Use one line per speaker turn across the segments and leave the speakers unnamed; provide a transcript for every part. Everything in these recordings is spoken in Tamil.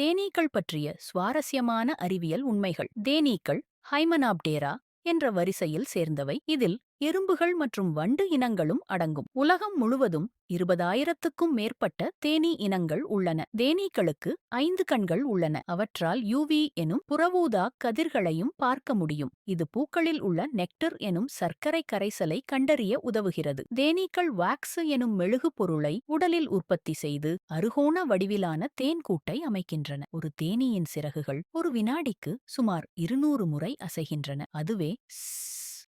தேனீக்கள் பற்றிய சுவாரஸ்யமான அறிவியல் உண்மைகள். தேனீக்கள் ஹைமனாப்டேரா என்ற வரிசையில் சேர்ந்தவை. இதில் எறும்புகள் மற்றும் வண்டு இனங்களும் அடங்கும். உலகம் முழுவதும் 20,000க்கும் மேற்பட்ட தேனீ இனங்கள் உள்ளன. தேனீக்களுக்கு 5 கண்கள் உள்ளன. அவற்றால் யூவி எனும் புறவூதா கதிர்களையும் பார்க்க முடியும். இது பூக்களில் உள்ள நெக்டர் எனும் சர்க்கரை கரைசலை கண்டறிய உதவுகிறது. தேனீக்கள் வாக்ஸ் எனும் மெழுகு பொருளை உடலில் உற்பத்தி செய்து அறுகோண வடிவிலான தேன் கூட்டை அமைக்கின்றன. ஒரு தேனீயின் சிறகுகள் ஒரு வினாடிக்கு சுமார் 200 முறை அசைகின்றன. அதுவே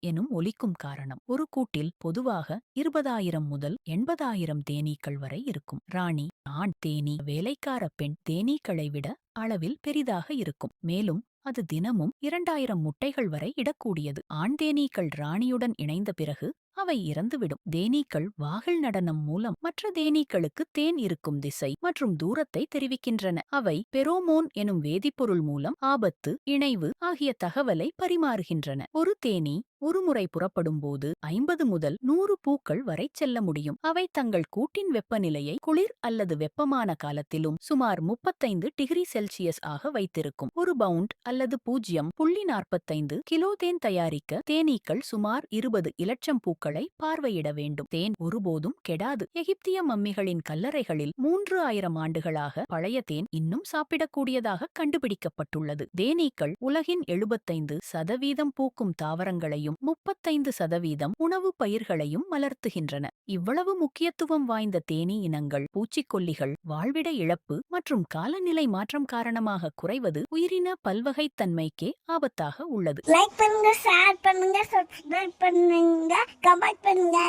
எனும் ஒலிக்கும் காரணம். ஒரு கூட்டில் பொதுவாக 20,000 முதல் 80,000 தேனீக்கள் வரை இருக்கும். ராணி ஆண் தேனீ வேலைக்கார பெண் தேனீக்களை விட அளவில் பெரிதாக இருக்கும். மேலும் அது தினமும் 2,000 முட்டைகள் வரை இடக்கூடியது. ஆண் தேனீக்கள் ராணியுடன் இணைந்த பிறகு அவை இறந்துவிடும். தேனீக்கள் வாகல் நடனம் மூலம் மற்ற தேனீக்களுக்கு தேன் இருக்கும் திசை மற்றும் தூரத்தை தெரிவிக்கின்றன. அவை பெரோமோன் எனும் வேதிப்பொருள் மூலம் ஆபத்து, இணைவு ஆகிய தகவலை பரிமாறுகின்றன. ஒரு தேனீ ஒருமுறை புறப்படும் போது 50 முதல் 100 பூக்கள் வரை செல்ல முடியும். அவை தங்கள் கூட்டின் வெப்பநிலையை குளிர் அல்லது வெப்பமான காலத்திலும் சுமார் 35 டிகிரி செல்சியஸ் ஆக வைத்திருக்கும். ஒரு பவுண்ட் அல்லது 0.45 கிலோ தேன் தயாரிக்க தேனீக்கள் சுமார் 20 இலட்சம் பூக்களை பார்வையிட வேண்டும். தேன் ஒருபோதும் கெடாது. எகிப்திய மம்மிகளின் கல்லறைகளில் 3000 ஆண்டுகளாக பழைய தேன் இன்னும் சாப்பிடக்கூடியதாக கண்டுபிடிக்கப்பட்டுள்ளது. தேனீக்கள் உலகின் 75% பூக்கும் தாவரங்களையும் 35% உணவு பயிர்களையும் மலர்த்துகின்றன. இவ்வளவு முக்கியத்துவம் வாய்ந்த தேனீ இனங்கள் பூச்சிக்கொல்லிகள், வாழ்விட இழப்பு மற்றும் காலநிலை மாற்றம் காரணமாக குறைவது உயிரின பல்வகைத்தன்மைக்கே ஆபத்தாக உள்ளது.
லைக் பண்ணுங்க, ஷேர் பண்ணுங்க, சப்ஸ்கிரைப் பண்ணுங்க, கமெண்ட் பண்ணுங்க.